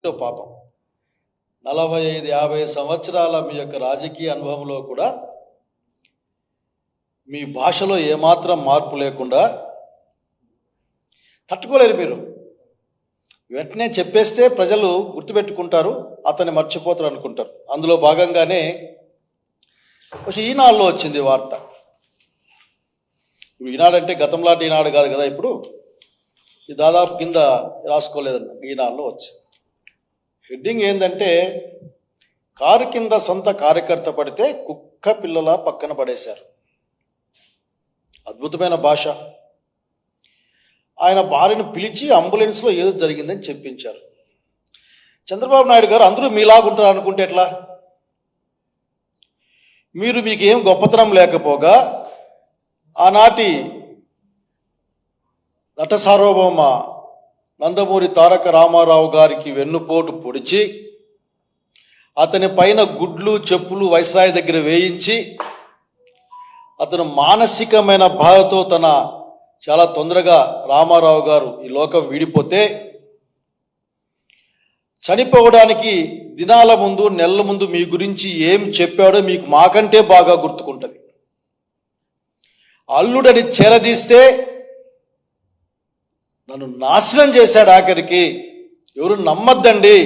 పాపం 45-50 సంవత్సరాల మీ యొక్క రాజకీయ అనుభవంలో కూడా మీ భాషలో ఏమాత్రం మార్పు లేకుండా తట్టుకోలేరు మీరు. వెంటనే చెప్పేస్తే ప్రజలు గుర్తుపెట్టుకుంటారు, అతన్ని మర్చిపోతారు అనుకుంటారు. అందులో భాగంగానే ఈనాడులో వచ్చింది వార్త. ఈనాడంటే గతంలాంటి ఈనాడు కాదు కదా, ఇప్పుడు ఇది దాదాపు కింద రాసుకోలేదన్న ఈనాడులో వచ్చింది. హెడ్డింగ్ ఏంటంటే, కారు కింద సొంత కార్యకర్త పడితే కుక్క పిల్లల పక్కన పడేశారు. అద్భుతమైన భాష. ఆయన భార్యను పిలిచి అంబులెన్స్లో ఏదో జరిగిందని చెప్పించారు. చంద్రబాబు నాయుడు గారు అందరూ మీలాగుంటారు అనుకుంటే ఎట్లా? మీకేం గొప్పతనం లేకపోగా ఆనాటి నట సార్వభౌమ నందమూరి తారక రామారావు గారికి వెన్నుపోటు పొడిచి అతని పైన గుడ్లు చెప్పులు వైస్రాయ్ దగ్గర వేయించి అతను మానసికమైన బాధతో చాలా తొందరగా రామారావు గారు ఈ లోకం వీడిపోతే చనిపోవడానికి దినాల ముందు నెలల ముందు మీ గురించి ఏం చెప్పాడో మీకు మాకంటే బాగా గుర్తుకుంటుంది. అల్లుడని చేరదీస్తే నన్ను నాశనం చేశాడు, ఆఖరికి ఎవరు నమ్మద్దండి,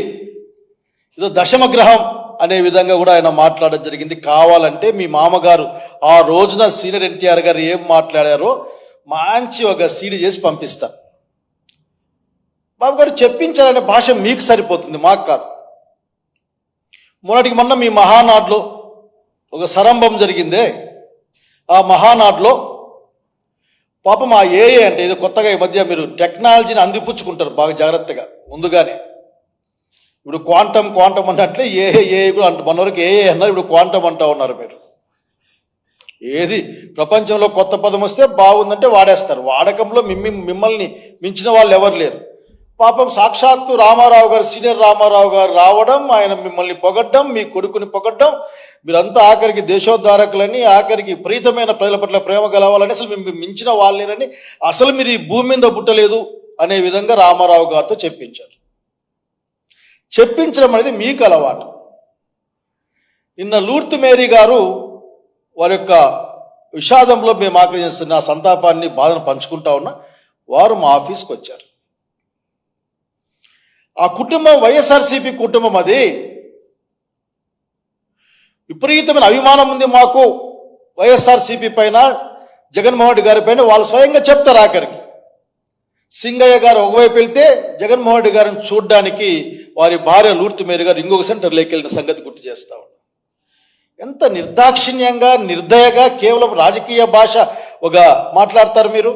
ఏదో దశమగ్రహం అనే విధంగా కూడా ఆయన మాట్లాడడం జరిగింది. కావాలంటే మీ మామగారు ఆ రోజున సీనియర్ ఎన్టీఆర్ గారు ఏం మాట్లాడారో మంచి ఒక సీడీ చేసి పంపిస్తా. బాబు గారు చెప్పించాలనే భాష మీకు సరిపోతుంది, మాకు కాదు. మొన్న మీ మహానాడులో ఒక సరంభం జరిగిందే, ఆ మహానాడులో పాపం ఆ ఏఏ అంటే ఇది కొత్తగా ఈ మధ్య మీరు టెక్నాలజీని అందిపుచ్చుకుంటారు బాగా జాగ్రత్తగా ముందుగానే. ఇప్పుడు క్వాంటం అన్నట్లే ఏఏ కూడా అంట, మన వరకు ఏఏ అన్నారు, ఇప్పుడు క్వాంటం అంటా ఉన్నారు మీరు. ఏది ప్రపంచంలో కొత్త పదం వస్తే బాగుందంటే వాడేస్తారు. వాడకంలో మిమ్మల్ని మించిన వాళ్ళు ఎవరు లేరు. పాపం సాక్షాత్తు రామారావు గారు, సీనియర్ రామారావు గారు రావడం, ఆయన మిమ్మల్ని పొగడ్డం, మీ కొడుకుని పొగడ్డం, మీరంతా ఆఖరికి దేశోద్ధారకులని, ఆఖరికి ప్రీతమైన ప్రజల పట్ల ప్రేమ గలవాలని, అసలు మీరు మించిన వాళ్ళని, అసలు మీరు ఈ భూమి మీద పుట్టలేదు అనే విధంగా రామారావు గారితో చెప్పించారు. చెప్పించడం అనేది మీకు అలవాటు. నిన్న లూర్తు మేరీ గారు వారి యొక్క విషాదంలో మేము ఆకర్షిస్తున్న సంతాపాన్ని, బాధను పంచుకుంటా ఉన్నా, వారు మా ఆఫీస్కి వచ్చారు. ఆ కుటుంబం వైఎస్ఆర్సీపీ కుటుంబం, అది విపరీతమైన అభిమానం ఉంది మాకు వైఎస్ఆర్సీపీ పైన, జగన్మోహన్ రెడ్డి గారి పైన. వాళ్ళు స్వయంగా చెప్తారు. ఆఖరికి సింగయ్య గారు ఒకవైపు వెళ్తే జగన్మోహన్ రెడ్డి గారిని చూడడానికి వారి భార్య లూర్తు మేరీ గారు ఇంకొక సెంటర్లోకి వెళ్ళిన సంగతి గుర్తు చేస్తా ఉన్నారు. ఎంత నిర్దాక్షిణ్యంగా, నిర్దయగా, కేవలం రాజకీయ భాష ఒక మాట్లాడతారు మీరు.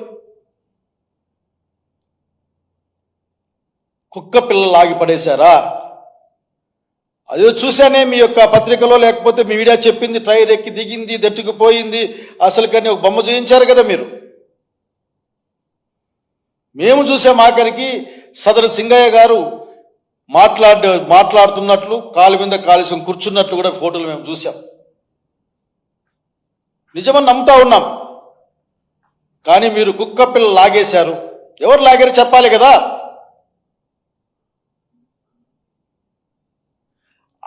కుక్క పిల్లలు ఆగి పడేశారా? అదే చూశానే మీ యొక్క పత్రికలో, లేకపోతే మీ మీడియా చెప్పింది, ట్రైన్ ఎక్కి దిగింది, దట్టుకుపోయింది, అసలు కానీ ఒక బొమ్మ చూపించారు కదా మీరు. మేము చూసాం ఆఖరికి సదరు సింగయ్య గారు మాట్లాడుతున్నట్లు, కాలు మీద కాలుసం కూర్చున్నట్లు కూడా ఫోటోలు మేము చూసాం. నిజమని నమ్ముతా ఉన్నాం. కానీ మీరు కుక్క పిల్లలు లాగేశారు. ఎవరు లాగారు చెప్పాలి కదా.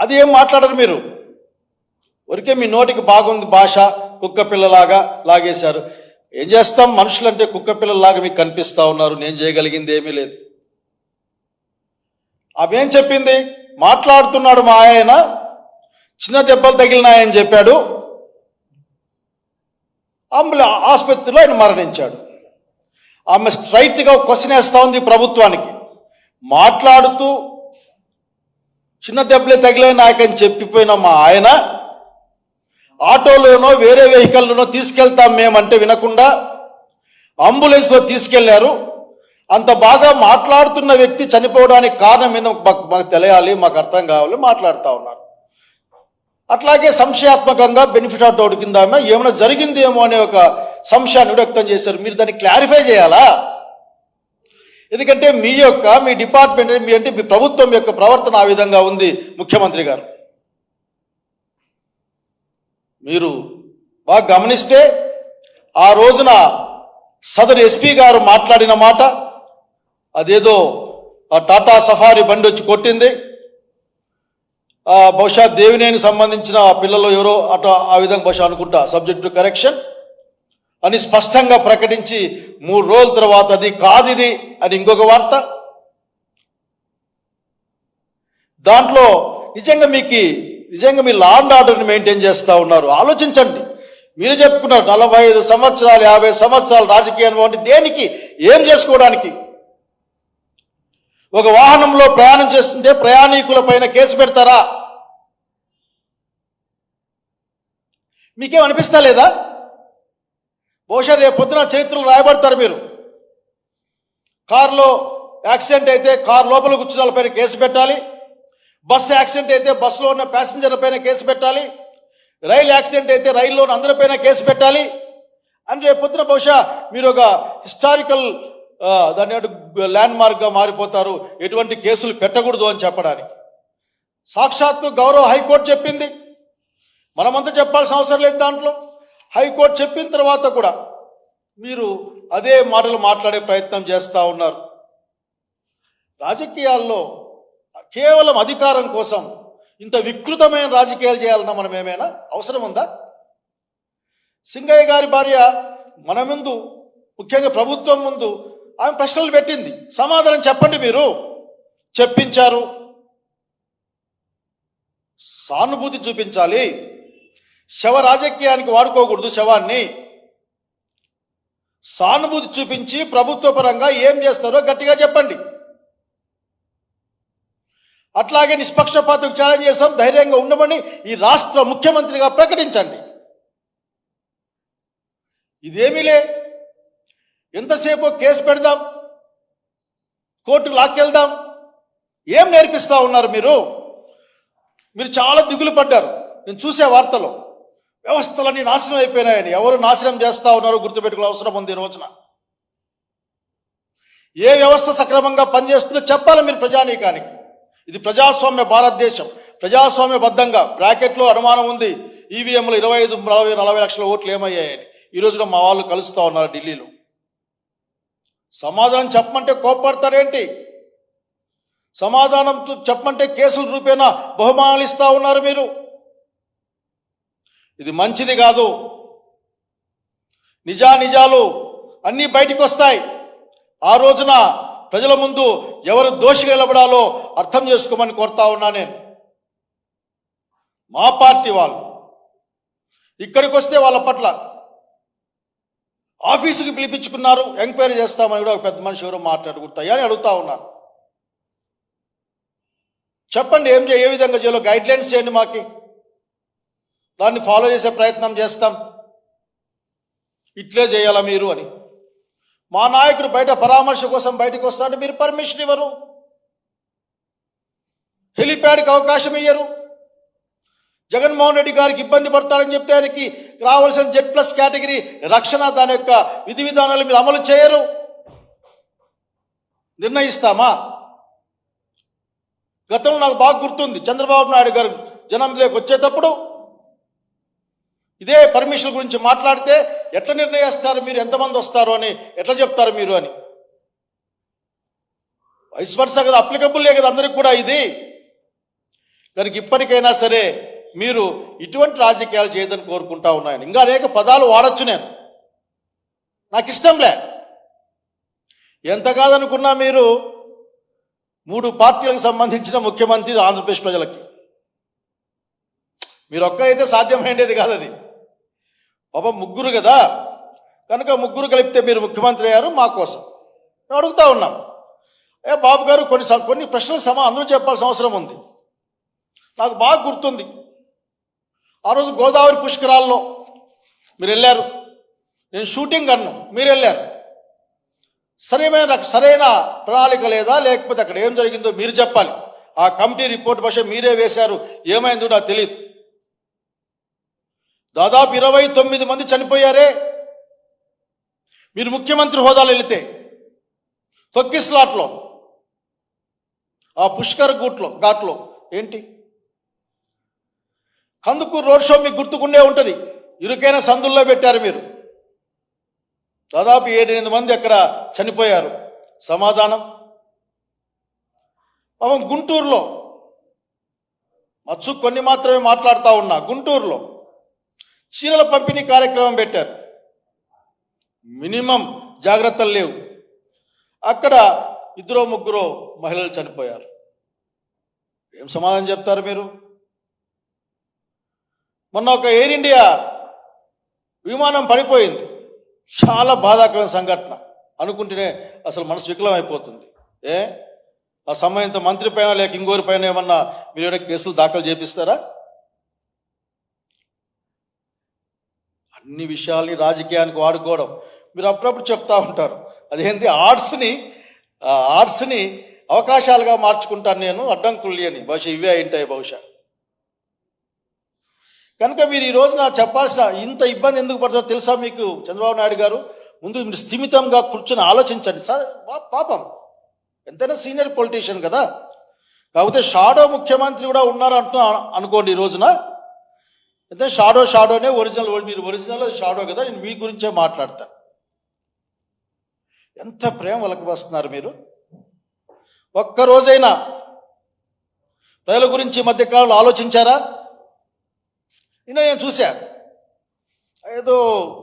అది ఏం మాట్లాడరు మీరు. ఊరికే మీ నోటికి బాగుంది భాష, కుక్క పిల్లలాగా లాగేశారు. ఏం చేస్తాం, మనుషులంటే కుక్క పిల్లలాగా మీకు కనిపిస్తూ ఉన్నారు. నేను చేయగలిగింది ఏమీ లేదు. ఆమెం చెప్పింది, మాట్లాడుతున్నాడు మా ఆయన, చిన్న దెబ్బలు తగిలినాయని చెప్పాడు, ఆసుపత్రిలో ఆయన మరణించాడు. ఆమె స్ట్రైట్గా క్వశ్చన్ వేస్తూ ఉంది ప్రభుత్వానికి. మాట్లాడుతూ చిన్న దెబ్బలే తగిలే నాకని చెప్పిపోయిన మా ఆయన ఆటోలోనో వేరే వెహికల్లోనో తీసుకెళ్తాం మేమంటే వినకుండా అంబులెన్స్లో తీసుకెళ్లారు. అంత బాగా మాట్లాడుతున్న వ్యక్తి చనిపోవడానికి కారణం ఏందో మాకు తెలియాలి, మాకు అర్థం కావాలి, మాట్లాడుతూ ఉన్నారు. అట్లాగే సంశయాత్మకంగా బెనిఫిట్ ఆఫ్ డౌట్ కింద ఏమైనా జరిగిందేమో అనే ఒక సంశయాన్ని వ్యక్తం చేశారు. మీరు దాన్ని క్లారిఫై చేయాలా? ఎందుకంటే మీ డిపార్ట్మెంట్, మీ ప్రభుత్వం యొక్క ప్రవర్తన ఆ విధంగా ఉంది. ముఖ్యమంత్రి గారు, మీరు బాగా గమనిస్తే ఆ రోజున సదరు ఎస్పీ గారు మాట్లాడిన మాట అదేదో ఆ టాటా సఫారీ బండి వచ్చి కొట్టింది. బహుశా దేవినేనికి సంబంధించిన ఆ పిల్లలు ఎవరో అటు ఆ విధంగా బహుశా అనుకుంటా, సబ్జెక్ట్ టు కరెక్షన్ అని స్పష్టంగా ప్రకటించి 3 రోజుల తర్వాత అది కాదు ఇది అని ఇంకొక వార్త. దాంట్లో నిజంగా మీరు లా అండ్ ఆర్డర్ని మెయింటైన్ చేస్తూ ఉన్నారు. ఆలోచించండి. మీరు చెప్పుకున్నారు 45 సంవత్సరాలు 50 సంవత్సరాలు రాజకీయ అనుభవం అంటే దేనికి, ఏం చేసుకోవడానికి? ఒక వాహనంలో ప్రయాణం చేస్తుంటే ప్రయాణికుల పైన కేసు పెడతారా? మీకేం అనిపిస్తా లేదా? బహుశా రేపు పొద్దున చరిత్రలు రాయబడతారు మీరు. కారులో యాక్సిడెంట్ అయితే కారు లోపల కూర్చున్న వాళ్ళపైన కేసు పెట్టాలి, బస్సు యాక్సిడెంట్ అయితే బస్సులో ఉన్న ప్యాసింజర్ల పైన కేసు పెట్టాలి, రైలు యాక్సిడెంట్ అయితే రైల్లో ఉన్న అందరిపైన కేసు పెట్టాలి అని రేపు పొద్దున బహుశా మీరు ఒక హిస్టారికల్ దాన్ని ల్యాండ్ మార్క్గా మారిపోతారు, ఎటువంటి కేసులు పెట్టకూడదు అని చెప్పడానికి. సాక్షాత్తు గౌరవ హైకోర్టు చెప్పింది, మనమంతా చెప్పాల్సిన అవసరం లేదు. దాంట్లో హైకోర్టు చెప్పిన తర్వాత కూడా మీరు అదే మాటలు మాట్లాడే ప్రయత్నం చేస్తూ ఉన్నారు. రాజకీయాల్లో కేవలం అధికారం కోసం ఇంత వికృతమైన రాజకీయాలు చేయాలన్నా మనం ఏమైనా అవసరం ఉందా? సింగయ్య గారి భార్య మన ముందు, ముఖ్యంగా ప్రభుత్వం ముందు ఆమె ప్రశ్నలు పెట్టింది, సమాధానం చెప్పండి. మీరు చెప్పించారు, సానుభూతి చూపించాలి. శవ రాజకీయానికి వాడుకోకూడదు శవాన్ని. సానుభూతి చూపించి ప్రభుత్వ పరంగా ఏం చేస్తారో గట్టిగా చెప్పండి. అట్లాగే నిష్పక్షపాతం ఛాలెంజ్ చేస్తాం, ధైర్యంగా ఉండమని ఈ రాష్ట్ర ముఖ్యమంత్రిగా ప్రకటించండి. ఇదేమీలే, ఎంతసేపు కేసు పెడదాం, కోర్టుకు లాక్కెళ్దాం, ఏం నేర్పిస్తా ఉన్నారు మీరు? మీరు చాలా దిగులు పడ్డారు. నేను చూసే వార్తలో వ్యవస్థలన్నీ నాశనం అయిపోయినాయని. ఎవరు నాశనం చేస్తా ఉన్నారో గుర్తుపెట్టుకునే అవసరం ఉంది. ఈ రోజున ఏ వ్యవస్థ సక్రమంగా పనిచేస్తుందో చెప్పాలి మీరు ప్రజానీకానికి. ఇది ప్రజాస్వామ్య భారతదేశం, ప్రజాస్వామ్యబద్ధంగా. బ్రాకెట్లో అనుమానం ఉంది, ఈవీఎంలు 25, 40, 40 లక్షల ఓట్లు ఏమయ్యాయని. ఈ రోజున మా వాళ్ళు కలుస్తూ ఉన్నారు ఢిల్లీలో. సమాధానం చెప్పమంటే కోప్పడతారేంటి? సమాధానం చెప్పమంటే కేసుల రూపేణా బహుమానాలు ఇస్తా ఉన్నారు మీరు. ఇది మంచిది కాదు. నిజాలు అన్నీ బయటికి వస్తాయి. ఆ రోజున ప్రజల ముందు ఎవరు దోషిగా నిలబడాలో అర్థం చేసుకోమని కోరుతా ఉన్నా నేను. మా పార్టీ వాళ్ళు ఇక్కడికి వస్తే వాళ్ళ పట్ల ఆఫీసుకి పిలిపించుకున్నారు, ఎంక్వైరీ చేస్తామని కూడా ఒక పెద్ద మనిషి ఎవరో మాట్లాడుకుంటాయా అని అడుగుతా ఉన్నారు. చెప్పండి, ఏ విధంగా చేయాలో గైడ్ లైన్స్ చేయండి మాకి, దాన్ని ఫాలో చేసే ప్రయత్నం చేస్తాం. ఇట్లే చేయాలా మీరు అని. మా నాయకుడు బయట పరామర్శ కోసం బయటకు వస్తా అంటే మీరు పర్మిషన్ ఇవ్వరు, హెలిప్యాడ్కి అవకాశం ఇయ్యరు. జగన్మోహన్ రెడ్డి గారికి ఇబ్బంది పడతారని చెప్తే ఆయనకి రావాల్సిన Z+ కేటగిరీ రక్షణ, దాని యొక్క విధి విధానాలు మీరు అమలు చేయరు. నిర్ణయిస్తామా? గతంలో నాకు బాగా గుర్తుంది, చంద్రబాబు నాయుడు గారు జనంలోకి వచ్చేటప్పుడు ఇదే పర్మిషన్ గురించి మాట్లాడితే ఎట్లా నిర్ణయిస్తారు మీరు, ఎంతమంది వస్తారు అని ఎట్లా చెప్తారు మీరు అని. వైస్ వర్సా కదా, అప్లికబుల్లే కదా అందరికి కూడా ఇది. కనుక ఇప్పటికైనా సరే మీరు ఇటువంటి రాజకీయాలు చేయదని కోరుకుంటా ఉన్నాను. ఇంకా అనేక పదాలు వాడచ్చు, నేను నాకు ఇష్టంలే. ఎంత కాదనుకున్నా మీరు 3 పార్టీలకు సంబంధించిన ముఖ్యమంత్రి ఆంధ్రప్రదేశ్ ప్రజలకి. మీరు ఒక్కరైతే సాధ్యమైండేది కాదు అది. పాపం 3 కదా, కనుక 3 కలిపితే మీరు ముఖ్యమంత్రి అయ్యారు మా కోసం. మేము అడుగుతా ఉన్నాం, బాబు గారు కొన్ని ప్రశ్నలకు అందరూ చెప్పాల్సిన అవసరం ఉంది. నాకు బాగా గుర్తుంది, ఆ రోజు గోదావరి పుష్కరాల్లో మీరు వెళ్ళారు, నేను షూటింగ్ అన్నాను, మీరు వెళ్ళారు. సరైన ప్రణాళిక లేదా, లేకపోతే అక్కడ ఏం జరిగిందో మీరు చెప్పాలి. ఆ కమిటీ రిపోర్ట్ భాష మీరే వేశారు, ఏమైందో నాకు తెలియదు. దాదాపు 29 మంది చనిపోయారే. మీరు ముఖ్యమంత్రి హోదాలో వెళితే తొక్కిస్లాట్లో, ఆ పుష్కర్ ఘాట్లో ఏంటి కందుకూరు రోడ్ షో మీకు గుర్తుకుండే ఉంటుంది. ఇరుకైన సందుల్లో పెట్టారు మీరు. దాదాపు 7-8 మంది అక్కడ చనిపోయారు. సమాధానం పాపం గుంటూరులో మచ్చు కొన్ని మాత్రమే మాట్లాడుతూ ఉన్నా, గుంటూరులో చీరల పంపిణీ కార్యక్రమం పెట్టారు. మినిమం జాగ్రత్తలు లేవు. అక్కడ 2-3 మహిళలు చనిపోయారు. ఏం సమాధానం చెప్తారు మీరు? మొన్న ఒక ఎయిర్ ఇండియా విమానం పడిపోయింది. చాలా బాధాకరమైన సంఘటన. అనుకుంటేనే అసలు మనసు వికలం అయిపోతుంది. ఆ సమయంతో మంత్రి పైన లేక ఇంకోరి పైన ఏమన్నా మీరు ఏమైనా కేసులు దాఖలు చేపిస్తారా? అన్ని విషయాల్ని రాజకీయానికి వాడుకోవడం. మీరు అప్పుడప్పుడు చెప్తా ఉంటారు, అదేంటి ఆర్ట్స్ని అవకాశాలుగా మార్చుకుంటాను నేను, అడ్డంకుల్ని అని. బహుశా ఇవే అయింటాయి బహుశా. కనుక మీరు ఈ రోజున చెప్పాల్సిన ఇంత ఇబ్బంది ఎందుకు పడుతుందో తెలుసా మీకు? చంద్రబాబు నాయుడు గారు, ముందు మీరు స్థిమితంగా కూర్చొని ఆలోచించండి సార్. పాపం ఎంతైనా సీనియర్ పొలిటీషియన్ కదా. కాకపోతే షాడో ముఖ్యమంత్రి కూడా ఉన్నారు అనుకోండి. ఈ రోజున అయితే షాడోనే ఒరిజినల్. మీరు ఒరిజినల్, షాడో కదా. నేను మీ గురించే మాట్లాడతా. ఎంత ప్రేమ వలకబస్తున్నారు మీరు. ఒక్కరోజైనా ప్రజల గురించి మధ్యకాలంలో ఆలోచించారా? నిన్న నేను చూశా, ఏదో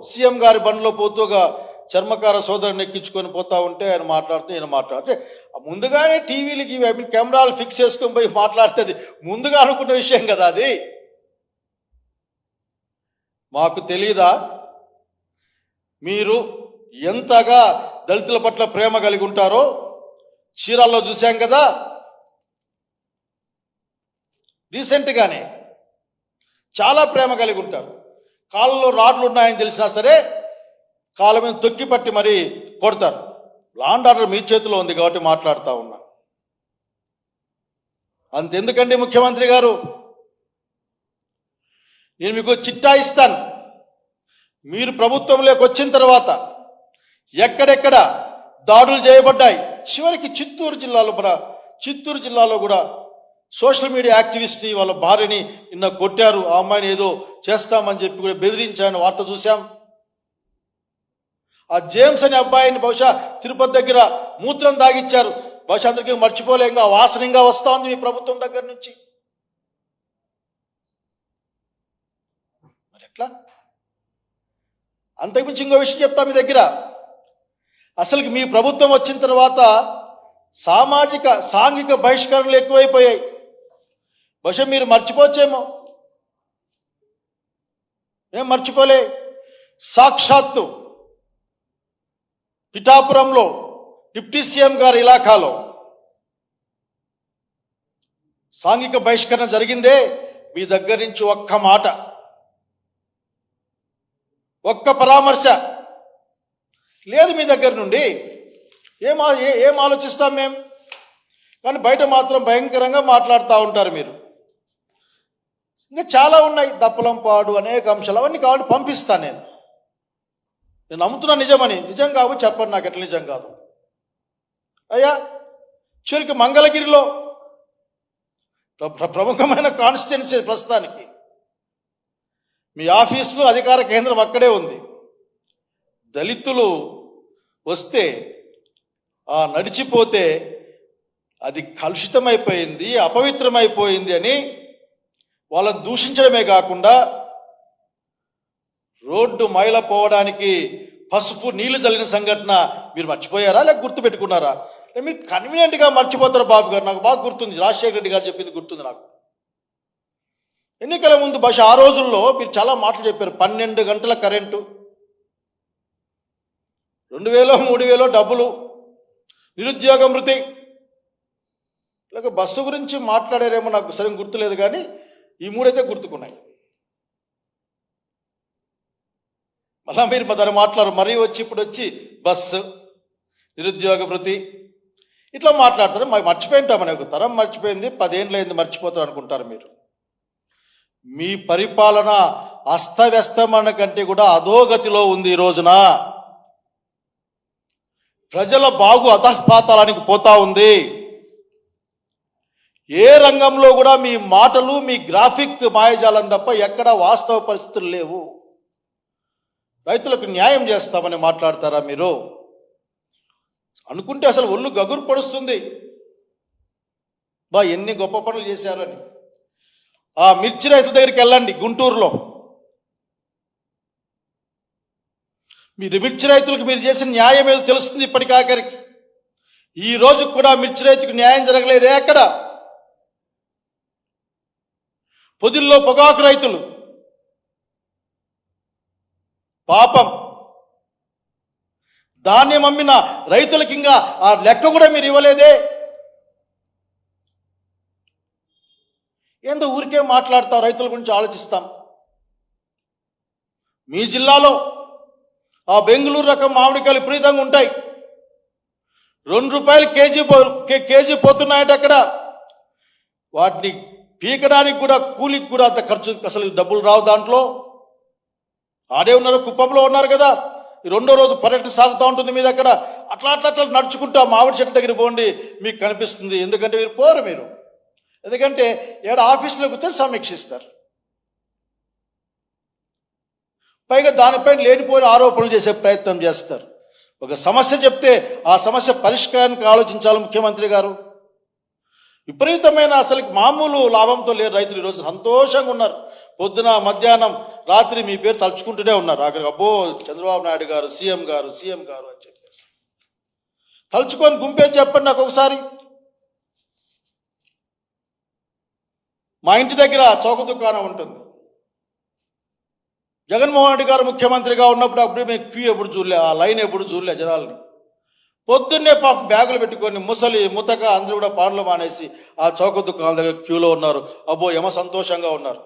సీఎం గారి బండిలో పోతూగా చర్మకార సోదరుని ఎక్కించుకొని పోతా ఉంటే ఆయన మాట్లాడుతూ ఈయన మాట్లాడితే, ముందుగానే టీవీలకి కెమెరాలు ఫిక్స్ చేసుకొని పోయి మాట్లాడుతుంది ముందుగా అనుకున్న విషయం కదా అది. మాకు తెలీదా మీరు ఎంతగా దళితుల పట్ల ప్రేమ కలిగి ఉంటారో? చీరాల్లో చూశాం కదా రీసెంట్గానే. చాలా ప్రేమ కలిగి ఉంటారు. కాళ్ళలో రాడ్లు ఉన్నాయని తెలిసినా సరే కాళ్ళ మీద తొక్కి పట్టి మరీ కొడతారు. లా అండ్ ఆర్డర్ మీ చేతిలో ఉంది కాబట్టి మాట్లాడుతూ ఉన్నా. అంతెందుకండి ముఖ్యమంత్రి గారు, నేను మీకు చిట్టా ఇస్తాను. మీరు ప్రభుత్వంలోకి వచ్చిన తర్వాత ఎక్కడెక్కడ దాడులు చేయబడ్డాయి, చివరికి చిత్తూరు జిల్లాలో కూడా సోషల్ మీడియా యాక్టివిస్ట్ని వాళ్ళ భార్యని నిన్న కొట్టారు. ఆ అమ్మాయిని ఏదో చేస్తామని చెప్పి కూడా బెదిరించాను, వార్త చూశాం. ఆ జేమ్స్ అనే అబ్బాయిని బహుశా తిరుపతి దగ్గర మూత్రం దాగిచ్చారు. బహుశా అందరికీ మర్చిపోలేంగా, వాసనంగా వస్తూ ఉంది మీ ప్రభుత్వం దగ్గర నుంచి. మరి ఎట్లా? అంతకుమించి ఇంకో విషయం చెప్తా మీ దగ్గర. అసలుకి మీ ప్రభుత్వం వచ్చిన తర్వాత సాంఘిక బహిష్కరణలు ఎక్కువైపోయాయి. బహుశా మీరు మర్చిపోవచ్చేమో. ఏం మర్చిపోలే. సాక్షాత్తు పిఠాపురంలో డిప్యూటీ సీఎం గారి ఇలాకాలో సాంఘిక బహిష్కరణ జరిగిందే. మీ దగ్గర నుంచి ఒక్క మాట, ఒక్క పరామర్శ లేదు మీ దగ్గర నుండి. ఏం ఆలోచిస్తాం మేం? కానీ బయట మాత్రం భయంకరంగా మాట్లాడుతూ ఉంటారు మీరు. ఇంకా చాలా ఉన్నాయి, దప్పలంపాడు అనేక అంశాలు. అవన్నీ కావాలంటే పంపిస్తాను నేను నమ్ముతున్నా నిజమని. నిజం కావు చెప్పండి నాకు, ఎట్లా నిజం కాదు. అయ్యా చివరికి మంగళగిరిలో ప్రముఖమైన కాన్స్టిట్యున్సీ, ప్రస్తుతానికి మీ ఆఫీసులో అధికార కేంద్రం అక్కడే ఉంది. దళితులు వస్తే నడిచిపోతే అది కలుషితమైపోయింది, అపవిత్రమైపోయింది అని వాళ్ళని దూషించడమే కాకుండా రోడ్డు మైల పోవడానికి పసుపు నీళ్లు చల్లిన సంఘటన మీరు మర్చిపోయారా లేక గుర్తుపెట్టుకున్నారా? మీరు కన్వీనియంట్గా మర్చిపోతారు బాబు గారు. నాకు బాగా గుర్తుంది, రాజశేఖర రెడ్డి గారు చెప్పింది గుర్తుంది నాకు. ఎన్నికల ముందు బహుశా ఆ రోజుల్లో మీరు చాలా మాటలు చెప్పారు. 12 గంటల కరెంటు, 2000 3000 డబ్బులు, నిరుద్యోగ మృతి. లేక బస్సు గురించి మాట్లాడారేమో నాకు సరిగ్గా గుర్తులేదు, కానీ ఈ మూడైతే గుర్తుకున్నాయి. మళ్ళా మీరు దాన్ని మాట్లాడరు. మరీ ఇప్పుడు వచ్చి బస్సు, నిరుద్యోగ భృతి ఇట్లా మాట్లాడతారు. మర్చిపోయింటామని ఒక తరం మర్చిపోయింది, 10 ఏళ్ళు అయింది మర్చిపోతారు అనుకుంటారు మీరు. మీ పరిపాలన అస్తవ్యస్తమైన కంటే కూడా అధోగతిలో ఉంది ఈ రోజున. ప్రజల బాగు అధఃపాతాళానికి పోతా ఉంది. ఏ రంగంలో కూడా మీ మాటలు, మీ గ్రాఫిక్ మాయజాలం తప్ప ఎక్కడ వాస్తవ పరిస్థితులు లేవు. రైతులకు న్యాయం చేస్తామని మాట్లాడతారా మీరు? అనుకుంటే అసలు ఒళ్ళు గగురు పడుస్తుంది. ఎన్ని గొప్ప పనులు చేశారు అని. ఆ మిర్చి రైతుల దగ్గరికి వెళ్ళండి గుంటూరులో. మీరు మిర్చి రైతులకు మీరు చేసిన న్యాయం ఏదో తెలుస్తుంది ఇప్పటికి ఆఖరికి. ఈ రోజు కూడా మిర్చి రైతుకు న్యాయం జరగలేదే ఎక్కడ. పొదిల్లో పొగాకు రైతులు పాపం, ధాన్యం అమ్మిన రైతులకి ఇంకా ఆ లెక్క కూడా మీరు ఇవ్వలేదే. ఏందో ఊరికే మాట్లాడతాం, రైతుల గురించి ఆలోచిస్తాం. మీ జిల్లాలో ఆ బెంగళూరు రకం మామిడికాయలు విపరీతంగా ఉంటాయి. ₹2 కేజీ పోతున్నాయట అక్కడ. వాటిని పీకడానికి కూడా కూలికి కూడా అంత ఖర్చు, అసలు డబ్బులు రావు దాంట్లో. ఆడే ఉన్నారు, కుప్పంలో ఉన్నారు కదా. ఈ 2వ రోజు పర్యటన సాగుతూ ఉంటుంది మీద అక్కడ. అట్లా అట్లా అట్లా నడుచుకుంటూ మామిడి చెట్ల దగ్గర పోండి, మీకు కనిపిస్తుంది. ఎందుకంటే మీరు పోరు, మీరు ఎందుకంటే ఏడ ఆఫీసులో కూర్చొని సమీక్షిస్తారు. పైగా దానిపైన లేనిపోయిన ఆరోపణలు చేసే ప్రయత్నం చేస్తారు. ఒక సమస్య చెప్తే ఆ సమస్య పరిష్కారానికి ఆలోచించాలి ముఖ్యమంత్రి గారు. విపరీతమైన అసలు మామూలు లాభంతో లేరు రైతులు. ఈరోజు సంతోషంగా ఉన్నారు. పొద్దున మధ్యాహ్నం రాత్రి మీ పేరు తలుచుకుంటూనే ఉన్నారు. అక్కడికి అబ్బో చంద్రబాబు నాయుడు గారు సీఎం గారు అని చెప్పేసి తలుచుకొని గుంపేసి చెప్పండి నాకు ఒకసారి. మా ఇంటి దగ్గర చౌక దుకాణం ఉంటుంది. జగన్మోహన్ రెడ్డి గారు ముఖ్యమంత్రిగా ఉన్నప్పుడు అప్పుడు మేము క్యూ ఎప్పుడు చూడలే, ఆ లైన్ ఎప్పుడు చూడలే జనాల్ని. పొద్దున్నే పాపం బ్యాగులు పెట్టుకొని ముసలి ముతక అందరూ కూడా పాన్లు మానేసి ఆ చౌక దుకాణాల దగ్గర క్యూలో ఉన్నారు. అబ్బో యమ సంతోషంగా ఉన్నారు.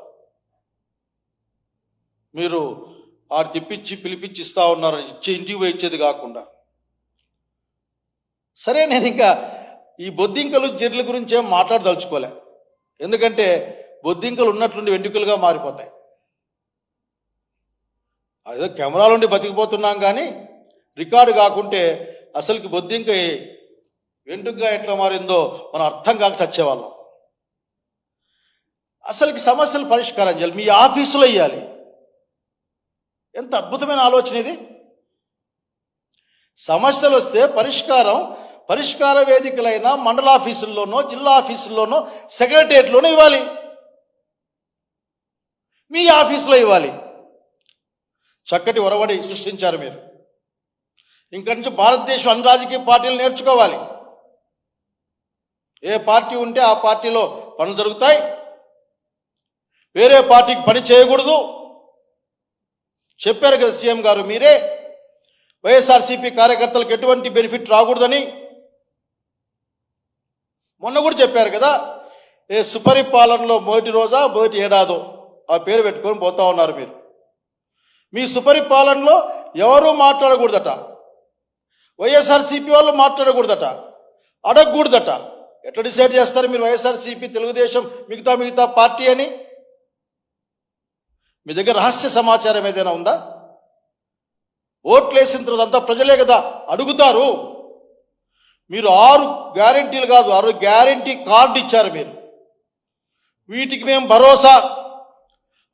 మీరు ఆడు తిప్పించి పిలిపించి ఇస్తా ఉన్నారు, ఇచ్చి ఇంటికి పోయి ఇచ్చేది కాకుండా. సరే, నేను ఇంకా ఈ బొద్దింకలు జిర్ల గురించి ఏం మాట్లాడదలుచుకోలే. ఎందుకంటే బొద్దింకలు ఉన్నట్లుండి వెంట్రుకలుగా మారిపోతాయి. అదే కెమెరాలు ఉండి బతికిపోతున్నాం కానీ రికార్డు కాకుంటే అసలుకి బొద్దింక వెంట్రుకగా ఎట్లా మారిందో మనం అర్థం కాక చచ్చేవాళ్ళం. అసలుకి సమస్యలు పరిష్కారం చేయాలి, మీ ఆఫీసులో ఇవ్వాలి. ఎంత అద్భుతమైన ఆలోచన ఇది. సమస్యలు వస్తే పరిష్కార వేదికలైన మండల ఆఫీసుల్లోనో జిల్లా ఆఫీసుల్లోనో సెక్రటరియట్లోనో ఇవ్వాలి, మీ ఆఫీసులో ఇవ్వాలి. చక్కటి ఒరవడి సృష్టించారు మీరు. ఇంక నుంచి భారతదేశం అన్ని రాజకీయ పార్టీలు నేర్చుకోవాలి. ఏ పార్టీ ఉంటే ఆ పార్టీలో పనులు జరుగుతాయి, వేరే పార్టీకి పని చేయకూడదు. చెప్పారు కదా సీఎం గారు మీరే, వైఎస్ఆర్సీపీ కార్యకర్తలకు ఎటువంటి బెనిఫిట్ రాకూడదని. మొన్న కూడా చెప్పారు కదా, ఏ సుపరిపాలనలో మొదటి రోజా మొదటి ఏడాదో ఆ పేరు పెట్టుకొని పోతా ఉన్నారు మీరు. మీ సుపరిపాలనలో ఎవరూ మాట్లాడకూడదట, వైఎస్ఆర్సీపీ వాళ్ళు మాట్లాడకూడదట, అడగకూడదట. ఎట్లా డిసైడ్ చేస్తారు మీరు వైఎస్ఆర్సీపీ, తెలుగుదేశం, మిగతా పార్టీ అని? మీ దగ్గర రహస్య సమాచారం ఏదైనా ఉందా? ఓట్లు వేసిన తర్వాత అంతా ప్రజలే కదా అడుగుతారు. మీరు 6 గ్యారెంటీలు కాదు 6 గ్యారెంటీ కార్డు ఇచ్చారు మీరు. వీటికి మేము భరోసా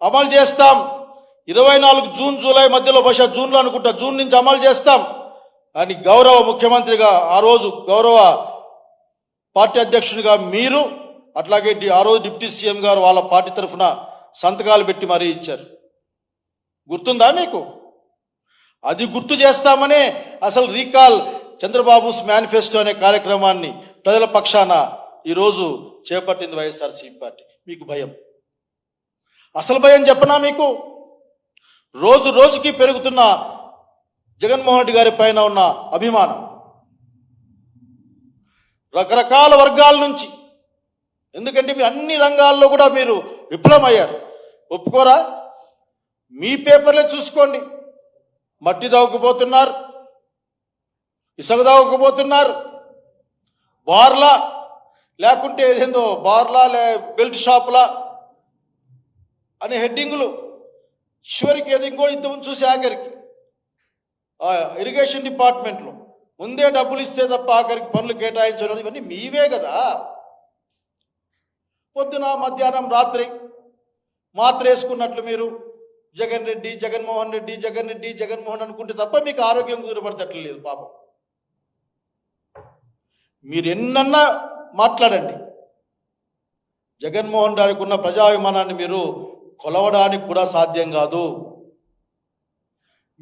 అమలు చేస్తాం. 24 జూన్ జూలై మధ్యలో, బహుశా జూన్లో అనుకుంటా, జూన్ నుంచి అమలు చేస్తాం అని గౌరవ ముఖ్యమంత్రిగా ఆ రోజు, గౌరవ పార్టీ అధ్యక్షునిగా మీరు, అట్లాగే ఆ రోజు డిప్యూటీ సీఎం గారు వాళ్ళ పార్టీ తరఫున సంతకాలు పెట్టి మరీ ఇచ్చారు. గుర్తుందా మీకు? అది గుర్తు చేస్తామనే అసలు రీకాల్ చంద్రబాబుస్ మేనిఫెస్టో అనే కార్యక్రమాన్ని ప్రజల పక్షాన ఈరోజు చేపట్టింది వైఎస్ఆర్సీపీ పార్టీ. మీకు భయం, అసలు భయం చెప్పనా మీకు? రోజు రోజుకి పెరుగుతున్న జగన్మోహన్ రెడ్డి గారి పైన ఉన్న అభిమానం రకరకాల వర్గాల నుంచి. ఎందుకంటే మీరు అన్ని రంగాల్లో కూడా మీరు విఫలమయ్యారు. ఒప్పుకోరా? మీ పేపర్లే చూసుకోండి. మట్టి దావుకుపోతున్నారు, ఇసుక దావుకుపోతున్నారు, బార్లా లేకుంటే ఏదేందో బార్లా బెల్ట్ షాపులా అనే హెడ్డింగులు. చివరికి ఏదో ఇంకో ఇంతకుముందు చూసి ఆఖరికి ఇరిగేషన్ డిపార్ట్మెంట్లో ముందే డబ్బులు ఇస్తే తప్ప ఆఖరికి పనులు కేటాయించడం, ఇవన్నీ మీవే కదా. పొద్దున మధ్యాహ్నం రాత్రి మాత్ర వేసుకున్నట్లు మీరు జగన్ రెడ్డి, జగన్మోహన్ రెడ్డి, జగన్ రెడ్డి, జగన్మోహన్ అనుకుంటే తప్ప మీకు ఆరోగ్యం కుదురపడతట్లు లేదు పాపం. మీరు ఎన్నన్నా మాట్లాడండి, జగన్మోహన్ రెడ్డికి ఉన్న ప్రజాభిమానాన్ని మీరు కొలవడానికి కూడా సాధ్యం కాదు.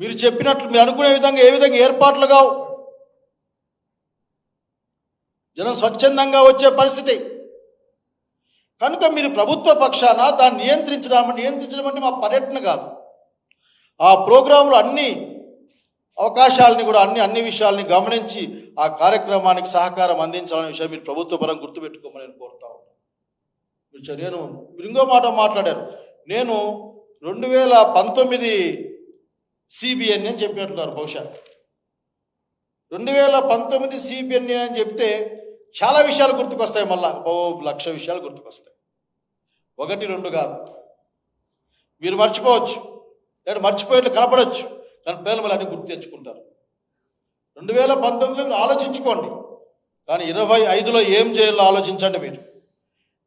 మీరు చెప్పినట్లు మీరు అనుకునే విధంగా ఏ విధంగా ఏర్పాట్లు కావు. జనం స్వచ్ఛందంగా వచ్చే పరిస్థితి. కనుక మీరు ప్రభుత్వ పక్షాన దాన్ని నియంత్రించడం అంటే మా పర్యటన కాదు. ఆ ప్రోగ్రాంలో అన్ని అవకాశాలని కూడా అన్ని విషయాల్ని గమనించి ఆ కార్యక్రమానికి సహకారం అందించాలనే విషయం మీరు ప్రభుత్వ పరం గుర్తుపెట్టుకోమని నేను కోరుతా ఉన్నాను. మీరు ఇంకో మాట మాట్లాడారు. నేను 2019 సిబిఎన్ అని చెప్పినట్లున్నారు. బహుశా 2019 సిబిఎన్ అని చెప్తే చాలా విషయాలు గుర్తుకొస్తాయి. మళ్ళా 1,00,000 విషయాలు గుర్తుకొస్తాయి. 1, 2 కాదు. మీరు మర్చిపోవచ్చు, లేదా మర్చిపోయేట్లు కనపడవచ్చు, కానీ పేర్లు మళ్ళీ అన్ని గుర్తు తెచ్చుకుంటారు. 2019లో మీరు ఆలోచించుకోండి, కానీ 25లో ఏం చేయాలో ఆలోచించండి.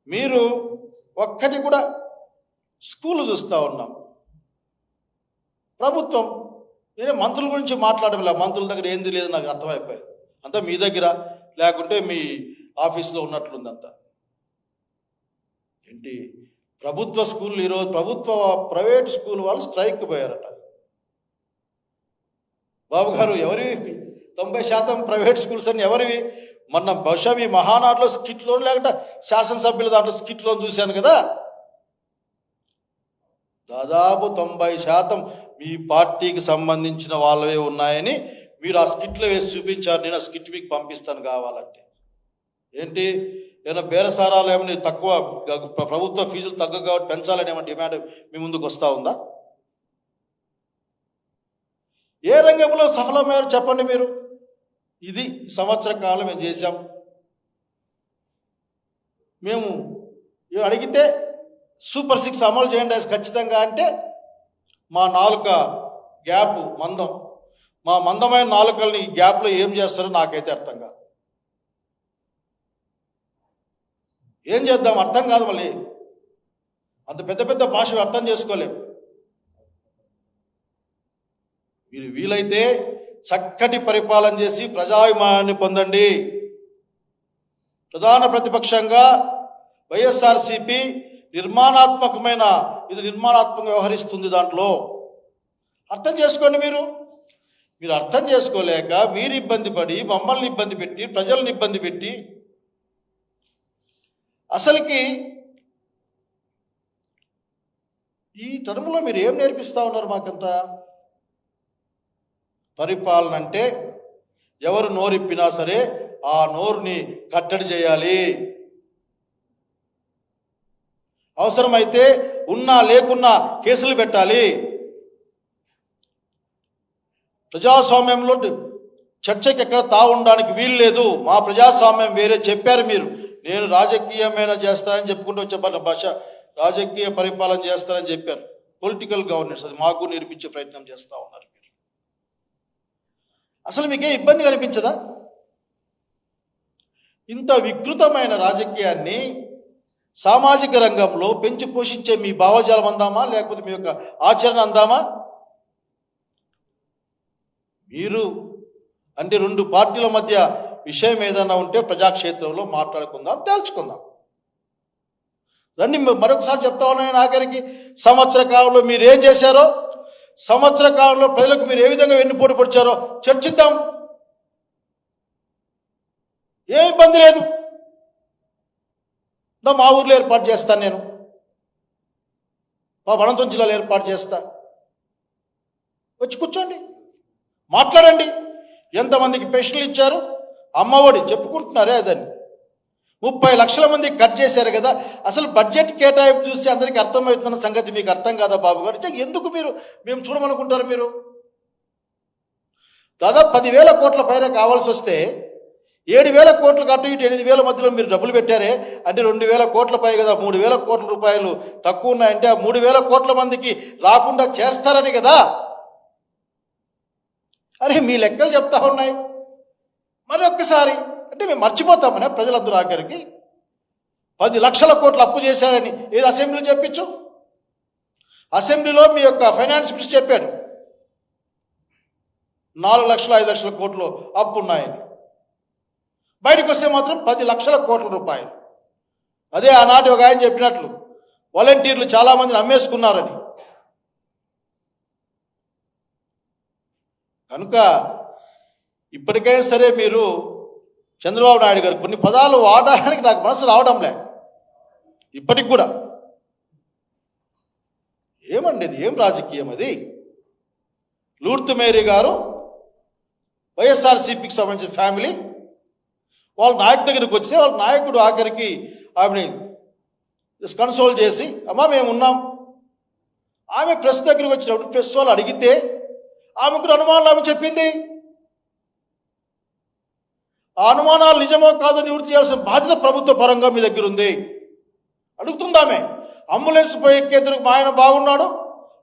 మీరు ఒక్కటి కూడా స్కూల్ చూస్తూ ఉన్నాం. ప్రభుత్వం, నేనే మంత్రుల గురించి మాట్లాడడం లేదు, మంత్రుల దగ్గర ఏంది లేదు నాకు అర్థమైపోయింది. అంతా మీ దగ్గర లేకుంటే మీ ఆఫీస్లో ఉన్నట్లుంది అంతా. ఏంటి ప్రభుత్వ స్కూళ్ళు ఈరోజు ప్రైవేట్ స్కూల్ వాళ్ళు స్ట్రైక్ పోయారట. బాబు గారు, ఎవరివి 90% ప్రైవేట్ స్కూల్స్ అని ఎవరివి? మొన్న బహుశా మీ మహానాడులో స్కిట్లోను లేకుండా శాసనసభ్యుల దాంట్లో స్కిట్లోను చూశాను కదా. దాదాపు 90% మీ పార్టీకి సంబంధించిన వాళ్ళవే ఉన్నాయని మీరు ఆ స్కిట్లో వేసి చూపించారు. నేను ఆ స్కిట్ మీకు పంపిస్తాను కావాలంటే. ఏంటి ఏమైనా బేరసారాలు ఏమైనా తక్కువ, ప్రభుత్వ ఫీజులు తక్కువ కాబట్టి పెంచాలని ఏమైనా డిమాండ్ మీ ముందుకు వస్తూ ఉందా? ఏ రంగంలో సఫలమయ్యారు చెప్పండి మీరు. ఇది సంవత్సర కాలం మేము చేశాం. మేము అడిగితే సూపర్ 6 అమలు చేయండి ఖచ్చితంగా అంటే మా నాలుక గ్యాప్ మందం, మా మందమైన నాలుకల్ని ఈ గ్యాప్లో ఏం చేస్తారో నాకైతే అర్థం కాదు. ఏం చేద్దాం అర్థం కాదు. మళ్ళీ అంత పెద్ద భాష అర్థం చేసుకోలేము. మీరు వీలైతే చక్కటి పరిపాలన చేసి ప్రజాభిమానాన్ని పొందండి. ప్రధాన ప్రతిపక్షంగా వైఎస్ఆర్సీపీ నిర్మాణాత్మకంగా వ్యవహరిస్తుంది. దాంట్లో అర్థం చేసుకోండి. మీరు అర్థం చేసుకోలేక మీరు ఇబ్బంది పడి, మమ్మల్ని ఇబ్బంది పెట్టి, ప్రజల్ని ఇబ్బంది పెట్టి, అసలుకి ఈ టర్మ్లో మీరు ఏం నేర్పిస్తా ఉన్నారు మాకంతా? పరిపాలన అంటే ఎవరు నోరిప్పినా సరే ఆ నోరుని కట్టడి చేయాలి. అవసరమైతే ఉన్నా లేకున్నా కేసులు పెట్టాలి. ప్రజాస్వామ్యంలో చర్చకి ఎక్కడ తావుండడానికి వీలు లేదు. మా ప్రజాస్వామ్యం వేరే చెప్పారు మీరు. నేను రాజకీయమైన చేస్తానని చెప్పుకుంటూ వచ్చే భాష రాజకీయ పరిపాలన చేస్తానని చెప్పారు. పొలిటికల్ గవర్నెన్స్ అది మాకు నేర్పించే ప్రయత్నం చేస్తూ ఉన్నారు. అసలు మీకే ఇబ్బంది కనిపించదా? ఇంత వికృతమైన రాజకీయాన్ని సామాజిక రంగంలో పెంచి పోషించే మీ భావజాలం అందామా, లేకపోతే మీ యొక్క ఆచరణ అందామా? మీరు అంటే 2 పార్టీల మధ్య విషయం ఏదైనా ఉంటే ప్రజాక్షేత్రంలో మాట్లాడుకుందాం, తేల్చుకుందాం. రండి, మరొకసారి చెప్తా ఉన్నాను ఆఖరికి. సంవత్సర కాలంలో మీరు ఏం చేశారో, సంవత్సర కాలంలో ప్రజలకు మీరు ఏ విధంగా వెన్నుపోటు పొడిచారో చర్చిద్దాం. ఏ ఇబ్బంది లేదు. మా ఊర్లో ఏర్పాటు చేస్తాను, నేను మా అనంతపురం జిల్లాలో ఏర్పాటు చేస్తా. వచ్చి కూర్చోండి, మాట్లాడండి. ఎంతమందికి పెన్షన్లు ఇచ్చారు, అమ్మఒడి చెప్పుకుంటున్నారే అదని 30 లక్షల మందికి కట్ చేశారు కదా. అసలు బడ్జెట్ కేటాయింపు చూసి అందరికీ అర్థమవుతున్న సంగతి మీకు అర్థం కాదా బాబు గారు? ఎందుకు మేము చూడమనుకుంటారు? మీరు దాదాపు 10,000 కోట్ల పైన కావాల్సి వస్తే 7,000 కోట్లకు అటు ఇటు 8,000 మధ్యలో మీరు డబ్బులు పెట్టారే అంటే 2,000 కోట్ల పై కదా. 3,000 కోట్ల రూపాయలు తక్కువ ఉన్నాయంటే ఆ 3,000 కోట్ల మందికి రాకుండా చేస్తారని కదా. అరే మీ లెక్కలు చెప్తా ఉన్నాయి. మరి ఒక్కసారి అంటే మేము మర్చిపోతామనే ప్రజలందరూ ఆఖరికి 10 లక్షల కోట్లు అప్పు చేశారని ఏది అసెంబ్లీలో చెప్పించు. అసెంబ్లీలో మీ యొక్క ఫైనాన్స్ మినిస్టర్ చెప్పాడు 4 లక్షల 5 లక్షల కోట్లు అప్పు ఉన్నాయని. బయటకు వస్తే మాత్రం 10 లక్షల కోట్ల రూపాయలు. అదే ఆనాటి ఒక ఆయన చెప్పినట్లు వాలంటీర్లు చాలామందిని అమ్మేసుకున్నారని. కనుక ఇప్పటికైనా సరే మీరు చంద్రబాబు నాయుడు గారు కొన్ని పదాలు వాడడానికి నాకు మనసు రావడంలే ఇప్పటికి కూడా. ఏమండి ఇది, ఏం రాజకీయం అది? లూర్తు మేరీ గారు వైఎస్ఆర్సీపీకి సంబంధించిన ఫ్యామిలీ వాళ్ళ నాయకు దగ్గరికి వస్తే వాళ్ళ నాయకుడు ఆఖరికి ఆమెని కన్సోల్ చేసి అమ్మా మేము ఉన్నాం. ఆమె ప్రెస్ దగ్గరికి వచ్చినప్పుడు ప్రెస్ వాళ్ళు అడిగితే ఆమెకు అనుమానాలు ఆమె చెప్పింది. ఆ అనుమానాలు నిజమో కాదో నివృత్తి చేయాల్సిన బాధ్యత ప్రభుత్వ పరంగా మీ దగ్గర ఉంది. అడుగుతుందామే. అంబులెన్స్ పోయి ఎక్కేందుకు మా ఆయన బాగున్నాడు,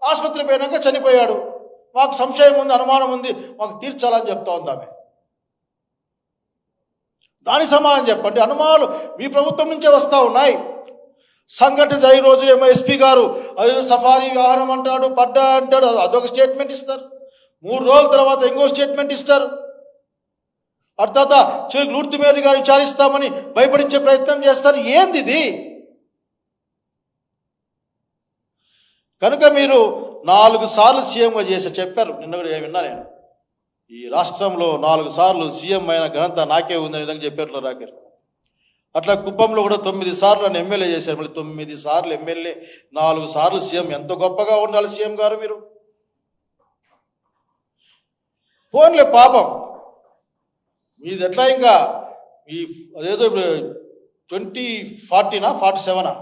ఆసుపత్రి పోయినాక చనిపోయాడు, మాకు సంశయం ఉంది, అనుమానం ఉంది, మాకు తీర్చాలని చెప్తా ఉందామే. దాని సమాధానం చెప్పండి. అనుమానాలు మీ ప్రభుత్వం నుంచే వస్తూ ఉన్నాయి. సంఘటన జరిగిన రోజులేమో ఎస్పీ గారు అదేదో సఫారీ వ్యవహారం అంటాడు, పడ్డా అంటాడు, అదొక స్టేట్మెంట్ ఇస్తారు. 3 రోజుల తర్వాత ఇంకో స్టేట్మెంట్ ఇస్తారు. అర్థాత చివరికి లూర్తు మేరీ గారు విచారిస్తామని భయపడించే ప్రయత్నం చేస్తారు. ఏంది ఇది? కనుక మీరు 4 సార్లు సీఎంగా చేసి చెప్పారు. నిన్న కూడా విన్నా నేను. ఈ రాష్ట్రంలో 4 సార్లు సీఎం అయిన ఘనత నాకే ఉందని విధంగా చెప్పారు రాకర్. అట్లా కుప్పంలో కూడా 9 సార్లు నన్ను ఎమ్మెల్యే చేశారు. మళ్ళీ 9 సార్లు ఎమ్మెల్యే, 4 సార్లు సీఎం. ఎంత గొప్పగా ఉండాలి సీఎం గారు మీరు. ఫోన్లే పాపం మీది ఎట్లా ఇంకా ఈ అదేదో ఇప్పుడు 2040 47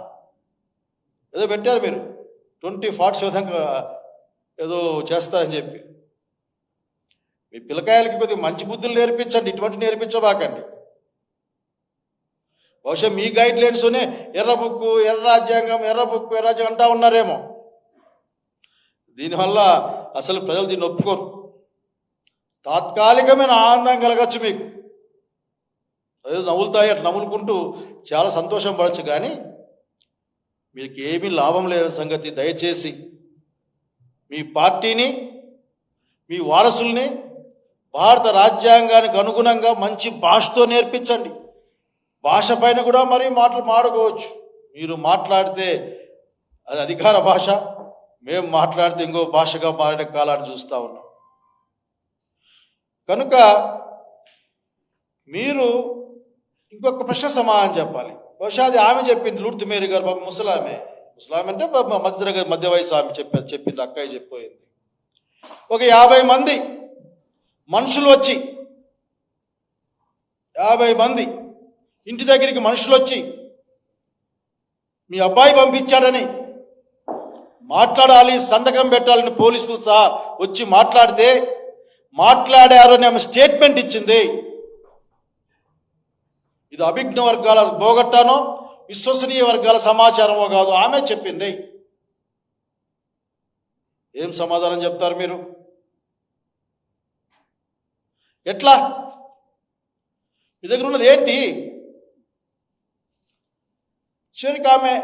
ఏదో పెట్టారు మీరు. 2047 ఏదో చేస్తారని చెప్పి మీ పిల్లకాయలకి కొద్దిగా మంచి బుద్ధులు నేర్పించండి, ఇటువంటి నేర్పించబాకండి. బహుశా మీ గైడ్ లైన్స్తోనే ఎర్ర బుక్కు, ఎర్ర రాజ్యాంగం, ఎర్ర బుక్కు, ఎర్ర రాజ్యాంగం అంటా ఉన్నారేమో. దీనివల్ల అసలు ప్రజలు దీన్ని ఒప్పుకోరు. తాత్కాలికమైన ఆనందం కలగచ్చు మీకు, అదే నవ్వులుతాయి, అట్లా నవ్వులుకుంటూ చాలా సంతోషం పడవచ్చు, కానీ మీకు ఏమీ లాభం లేని సంగతి దయచేసి మీ పార్టీని, మీ వారసుల్ని భారత రాజ్యాంగానికి అనుగుణంగా మంచి భాషతో నేర్పించండి. భాష పైన కూడా మరి మాటలు మాడుకోవచ్చు. మీరు మాట్లాడితే అది అధికార భాష, మేము మాట్లాడితే ఇంకో భాషగా మారిన కాలాన్ని చూస్తూ ఉన్నాం. కనుక మీరు ఇంకొక ప్రశ్న సమాధానం చెప్పాలి. బహుశా అది ఆమె చెప్పింది, లూర్తు మేరీ గారు. పాప ముసలామె అంటే మధ్య వయసు ఆమె చెప్పింది, అక్కయ్య చెప్పిపోయింది. ఒక 50 మంది మనుషులు వచ్చి, 50 మంది ఇంటి దగ్గరికి మనుషులు వచ్చి మీ అబ్బాయి పంపించాడని మాట్లాడాలి, సంతకం పెట్టాలని పోలీసులు సహా వచ్చి మాట్లాడారు అని ఆమె స్టేట్మెంట్ ఇచ్చింది. ఇది అభిజ్ఞ వర్గాల బోగట్టానో విశ్వసనీయ వర్గాల సమాచారమో కాదు, ఆమె చెప్పింది. ఏం సమాధానం చెప్తారు మీరు? ఎట్లా? మీ దగ్గర ఉన్నది ఏంటి? చివరికి ఆమె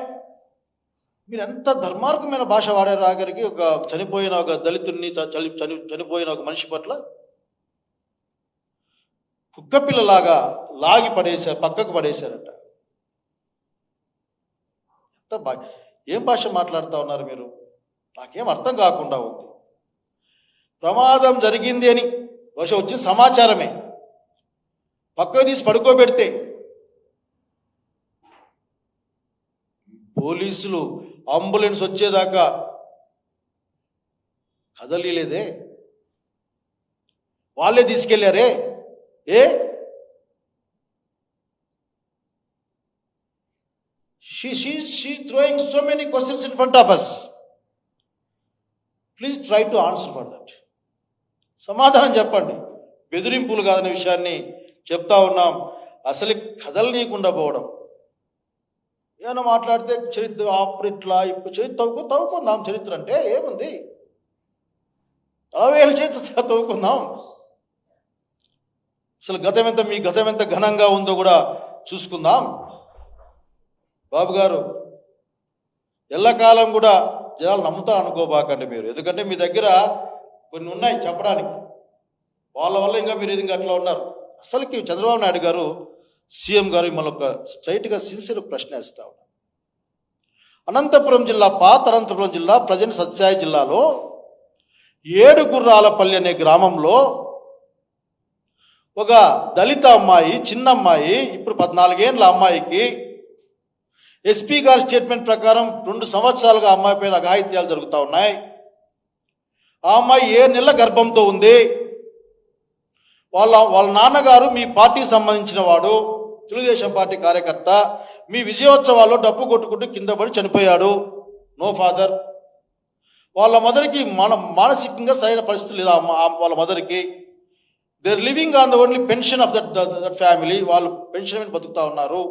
మీరు ఎంత ధర్మార్గమైన భాష వాడారు. ఆఖరికి ఒక చనిపోయిన ఒక దళితుడిని, చనిపోయిన ఒక మనిషి పట్ల కుక్కపిల్లలాగా లాగి పడేశారు, పక్కకు పడేశారట. ఎంత ఏం భాష మాట్లాడుతూ ఉన్నారు మీరు? నాకేం అర్థం కాకుండా ఉంది. ప్రమాదం జరిగింది అని బహుశా వచ్చిన సమాచారమే పక్కకు తీసి పడుకోబెడితే పోలీసులు అంబులెన్స్ వచ్చేదాకా కదలిలేదే, వాళ్ళే తీసుకెళ్లారే. She throwing so many questions in front of us. Please try to answer for that. సమాధానం చెప్పండి. బెదిరింపులు కాదనే విషయాన్ని చెప్తా ఉన్నాం. అసలు కదలనీయకుండా పోవడం, ఏమైనా మాట్లాడితే చరిత్ర ఇట్లా ఇప్పుడు చరిత్ర తవ్వుకుందాం. చరిత్ర అంటే ఏముంది? 40 ఏళ్ళ చరిత్ర తవ్వుకుందాం. అసలు మీ గతం ఎంత ఘనంగా ఉందో కూడా చూసుకుందాం. బాబు గారు, ఎల్లకాలం కూడా జనాలు నమ్ముతా అనుకోబాకండి మీరు. ఎందుకంటే మీ దగ్గర కొన్ని ఉన్నాయి చెప్పడానికి, వాళ్ళ వల్ల ఇంకా మీరు ఇది అట్లా ఉన్నారు. అసలుకి చంద్రబాబు నాయుడు గారు సీఎం గారు మిమ్మల్ని ఒక స్ట్రైట్గా సిన్సియర్ ప్రశ్న వేస్తా ఉన్నా. అనంతపురం జిల్లా, పాత అనంతపురం జిల్లా, ప్రజెంట్ సత్యసాయి జిల్లాలో ఏడుగుర్రాలపల్లి అనే గ్రామంలో ఒక దళిత అమ్మాయి, చిన్న అమ్మాయి, ఇప్పుడు 14 ఏళ్ళ అమ్మాయికి ఎస్పీ గారి స్టేట్మెంట్ ప్రకారం 2 సంవత్సరాలుగా అమ్మాయి పైన అఘాయిత్యాలు జరుగుతూ ఉన్నాయి. ఆ అమ్మాయి 7 నెలల గర్భంతో ఉంది. వాళ్ళ నాన్నగారు మీ పార్టీకి సంబంధించిన వాడు, తెలుగుదేశం పార్టీ కార్యకర్త. మీ విజయోత్సవాల్లో డప్పు కొట్టుకుంటూ కింద పడి చనిపోయాడు. No father. వాళ్ళ మదర్కి మానసికంగా సరైన పరిస్థితులు లేదా వాళ్ళ మదర్కి. They are living on the only pension of that family. వాళ్ళు పెన్షన్ మీద బతుకుతా ఉన్నారు.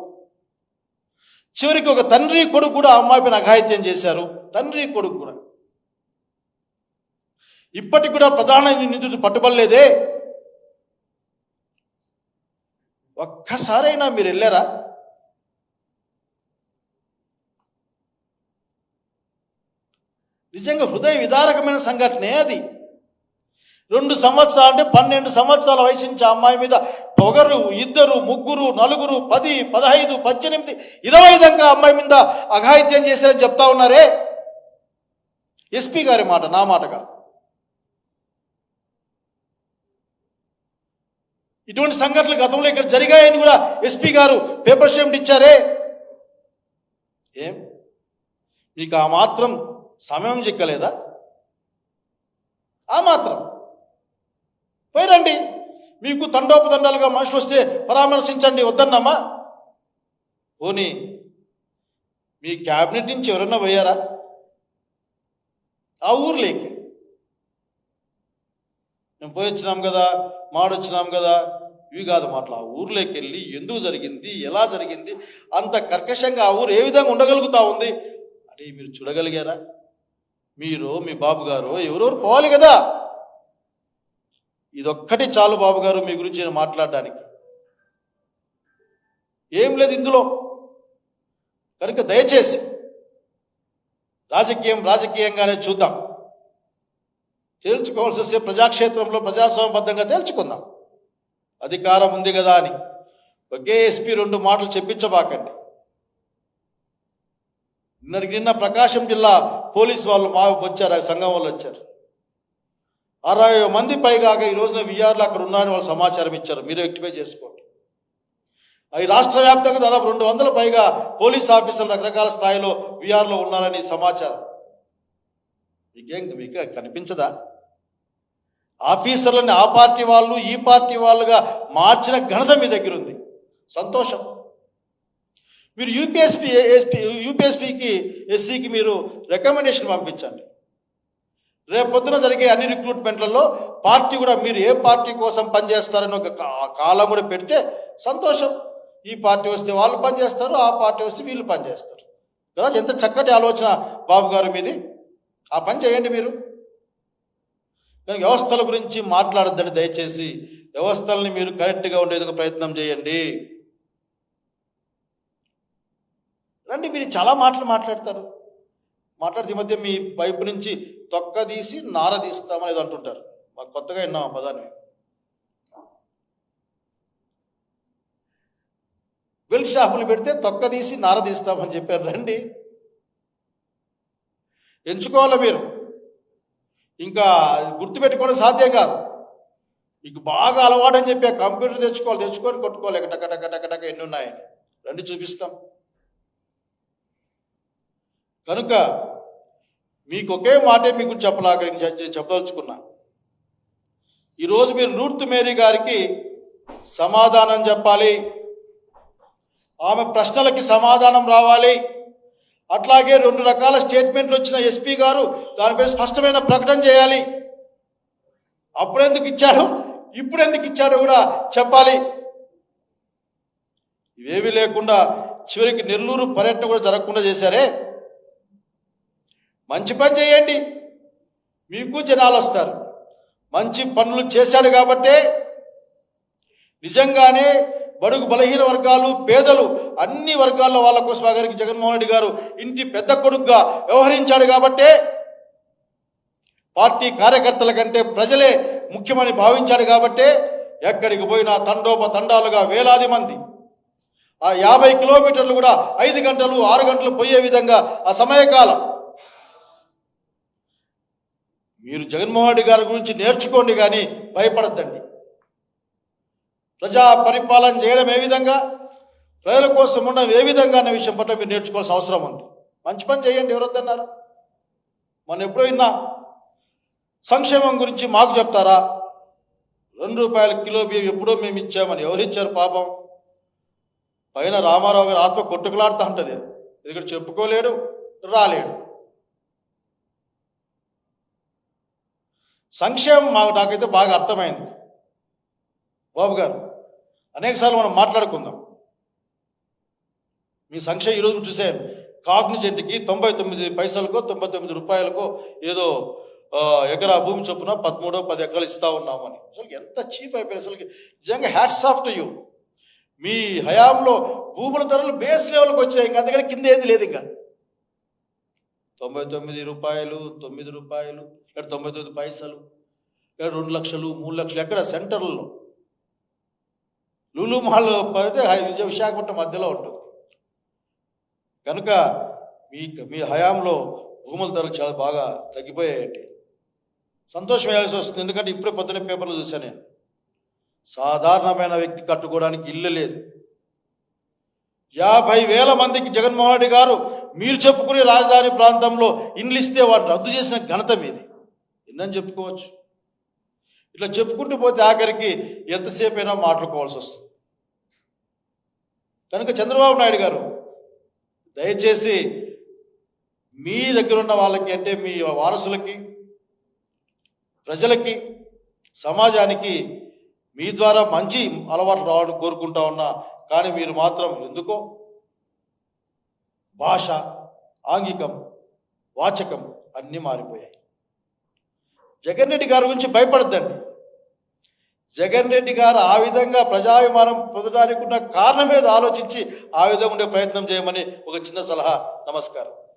చివరికి ఒక తండ్రి కొడుకు కూడా ఆ అమ్మాయి పైన అఘాయిత్యం చేశారు. తండ్రి కొడుకు కూడా. ఇప్పటికి కూడా ప్రధాన నిందితుడు పట్టుబడలేదే. ఒక్కసారైనా మీరు వెళ్ళారా? నిజంగా హృదయ విదారకమైన సంఘటనే అది. 2 సంవత్సరాలు అంటే 12 సంవత్సరాల వయసు నుంచి ఆ అమ్మాయి మీద ఒకరు, 2, 3, 4, 10, 15, 18, 20 దాకా అమ్మాయి మీద అఘాయిత్యం చేశారని చెప్తా ఉన్నారే. ఎస్పీ గారి మాట, నా మాట కాదు. ఇటువంటి సంఘటనలు గతంలో ఇక్కడ జరిగాయని కూడా ఎస్పీ గారు పేపర్ స్టేట్మెంట్ ఇచ్చారే. ఏం మీకు ఆ మాత్రం సమయం చిక్కలేదా? ఆ మాత్రం పోయిరండి. మీకు తండోపతండాలుగా మనుషులు వస్తే పరామర్శించండి, వద్దన్నామా? పోనీ మీ క్యాబినెట్ నుంచి ఎవరన్నా పోయారా ఆ ఊర్లోకి? మేము పోయి వచ్చినాం కదా, మాడొచ్చినాం కదా, ఇవి కాదు మాటలు. ఆ ఊర్లోకి వెళ్ళి ఎందుకు జరిగింది, ఎలా జరిగింది, అంత కర్కశంగా ఆ ఊరు ఏ విధంగా ఉండగలుగుతా ఉంది అని మీరు చూడగలిగారా? మీరు, మీ బాబు గారు, ఎవరెవరు పోవాలి కదా. ఇదొక్కటి చాలు బాబు గారు మీ గురించి నేను మాట్లాడడానికి. ఏం లేదు ఇందులో. కనుక దయచేసి రాజకీయంగానే చూద్దాం. తేల్చుకోవాల్సి వస్తే ప్రజాక్షేత్రంలో ప్రజాస్వామ్యబద్ధంగా తేల్చుకుందాం. అధికారం ఉంది కదా అని ఒకే ఎస్పీ 2 మాటలు చెప్పించబాకండి. నిన్న ప్రకాశం జిల్లా పోలీసు వాళ్ళు వచ్చారు, సంఘం వాళ్ళు వచ్చారు. 60 మంది పైగా ఈ రోజున విఆర్లు అక్కడ ఉన్నారని వాళ్ళు సమాచారం ఇచ్చారు. మీరు రెక్టిఫై చేసుకోండి. అవి రాష్ట్ర వ్యాప్తంగా దాదాపు 200 పైగా పోలీస్ ఆఫీసర్లు రకరకాల స్థాయిలో విఆర్లో ఉన్నారని సమాచారం. మీకు కనిపించదా? ఆఫీసర్లని ఆ పార్టీ వాళ్ళు, ఈ పార్టీ వాళ్ళుగా మార్చిన ఘనత మీ దగ్గర ఉంది. సంతోషం. మీరు యూపీఎస్పీకి ఎస్సీకి మీరు రికమెండేషన్ పంపించండి. రేపొద్దున జరిగే అన్ని రిక్రూట్మెంట్లలో పార్టీ కూడా మీరు ఏ పార్టీ కోసం పనిచేస్తారని ఒక కాలం కూడా పెడితే సంతోషం. ఈ పార్టీ వస్తే వాళ్ళు పనిచేస్తారు, ఆ పార్టీ వస్తే వీళ్ళు పనిచేస్తారు కదా. ఎంత చక్కటి ఆలోచన బాబు గారు మీది. ఆ పని చేయండి మీరు. కానీ వ్యవస్థల గురించి మాట్లాడద్దండి దయచేసి. వ్యవస్థల్ని మీరు కరెక్ట్గా ఉండేందుకు ప్రయత్నం చేయండి. రండి, మీరు చాలా మాట్లాడతారు. మాట్లాడితే ఈ మధ్య మీ వైపు నుంచి తొక్క తీసి నార తీస్తామనేది అంటుంటారు. మాకు కొత్తగా విన్నాం ఆ పదాన్ని. బెల్ట్ షాపులు పెడితే తొక్క తీసి నార తీస్తామని చెప్పారు. రండి, ఎంచుకోవాలి మీరు. ఇంకా గుర్తుపెట్టుకోవడం సాధ్యం కాదు. మీకు బాగా అలవాటు అని చెప్పి కంప్యూటర్ తెచ్చుకొని కొట్టుకోవాలి. టక ఎన్ని ఉన్నాయని రండి చూపిస్తాం. కనుక మీకు ఒకే మాటే మీకు చెప్పదలుచుకున్నా. ఈరోజు మీరు రూత్ మేరీ గారికి సమాధానం చెప్పాలి. ఆమె ప్రశ్నలకి సమాధానం రావాలి. అట్లాగే 2 రకాల స్టేట్మెంట్లు వచ్చిన ఎస్పీ గారు దానిపై స్పష్టమైన ప్రకటన చేయాలి. అప్పుడెందుకు ఇచ్చాడో, ఇప్పుడెందుకు ఇచ్చాడో కూడా చెప్పాలి. ఇవేవి లేకుండా చివరికి నెల్లూరు పర్యటన కూడా జరగకుండా చేశారే. మంచి పని చేయండి, మీకు జనాలు వస్తారు. మంచి పనులు చేశాడు కాబట్టే నిజంగానే బడుగు బలహీన వర్గాలు, పేదలు, అన్ని వర్గాల్లో వాళ్ళ కోసం గారికి జగన్మోహన్ రెడ్డి గారు ఇంటి పెద్ద కొడుకుగా వ్యవహరించాడు కాబట్టే, పార్టీ కార్యకర్తల కంటే ప్రజలే ముఖ్యమని భావించాడు కాబట్టే ఎక్కడికి పోయినా తండోపతండాలుగా వేలాది మంది ఆ 50 కిలోమీటర్లు కూడా 5 గంటలు 6 గంటలు పోయే విధంగా ఆ సమయకాలం మీరు జగన్మోహన్ రెడ్డి గారి గురించి నేర్చుకోండి, కానీ భయపడద్దండి. ప్రజా పరిపాలన చేయడం ఏ విధంగా, ప్రజల కోసం ఉండడం ఏ విధంగా అనే విషయం పట్ల మీరు నేర్చుకోవాల్సిన అవసరం ఉంది. మంచి పని చేయండి, ఎవరొద్దన్నారు? మనం ఎప్పుడో విన్నా, సంక్షేమం గురించి మాకు చెప్తారా? ₹2 కిలో బియ్యం ఎప్పుడో మేము ఇచ్చామని. ఎవరిచ్చారు పాపం? పైన రామారావు గారి ఆత్మ కొట్టుకులాడుతూ ఉంటుంది. ఇక్కడ చెప్పుకోలేడు, రాలేడు. సంక్షేమం నాకైతే బాగా అర్థమైంది. బాబు గారు, అనేకసార్లు మనం మాట్లాడుకుందాం. మీ సంక్షేమం ఈరోజు చూసాను, కాగ్నిజెంట్కి 99 పైసలకో 99 రూపాయలకో ఏదో ఎకరా భూమి చొప్పున 13-10 ఎకరాలు ఇస్తా ఉన్నామని. అసలు ఎంత చీప్ అయిపోయింది. అసలు నిజంగా హ్యాట్స్ ఆఫ్ టు యూ. మీ హయాంలో భూముల ధరలు బేస్ లెవెల్కి వచ్చాయి, ఇంకా అందుకని కింద ఏది లేదు. ఇంకా 99 రూపాయలు, 9 రూపాయలు, ఇక్కడ 99 పైసలు, ఇక్కడ 2 లక్షలు, 3 లక్షలు, ఎక్కడ సెంటర్లలో. లూలు మాల్ అయితే విశాఖపట్నం మధ్యలో ఉంటుంది. కనుక మీ హయాంలో భూముల ధరలు చాలా బాగా తగ్గిపోయాయండి. సంతోషం వేయాల్సి వస్తుంది. ఎందుకంటే ఇప్పుడే పొద్దున్న పేపర్లు చూశాను నేను, సాధారణమైన వ్యక్తి కట్టుకోవడానికి ఇల్లు లేదు. 50,000 మందికి జగన్మోహన్ రెడ్డి గారు మీరు చెప్పుకునే రాజధాని ప్రాంతంలో ఇండ్లు ఇస్తే వాటిని రద్దు చేసిన ఘనత మీది. ఎన్నని చెప్పుకోవచ్చు. ఇట్లా చెప్పుకుంటూ పోతే ఆఖరికి ఎంతసేపు అయినా మాట్లాడుకోవాల్సి వస్తుంది. కనుక చంద్రబాబు నాయుడు గారు, దయచేసి మీ దగ్గర ఉన్న వాళ్ళకి, అంటే మీ వారసులకి, ప్రజలకి, సమాజానికి మీ ద్వారా మంచి అలవాట్లు రావాలని కోరుకుంటా ఉన్నా. కానీ మీరు మాత్రం ఎందుకో భాష, ఆంగికం, వాచకం అన్నీ మారిపోయాయి. జగన్ రెడ్డి గారి గురించి భయపడద్దండి. జగన్ రెడ్డి గారు ఆ విధంగా ప్రజాభిమానం పొందడానికి ఉన్న కారణం మీద ఆలోచించి ఆ విధంగా ఉండే ప్రయత్నం చేయమని ఒక చిన్న సలహా. నమస్కారం.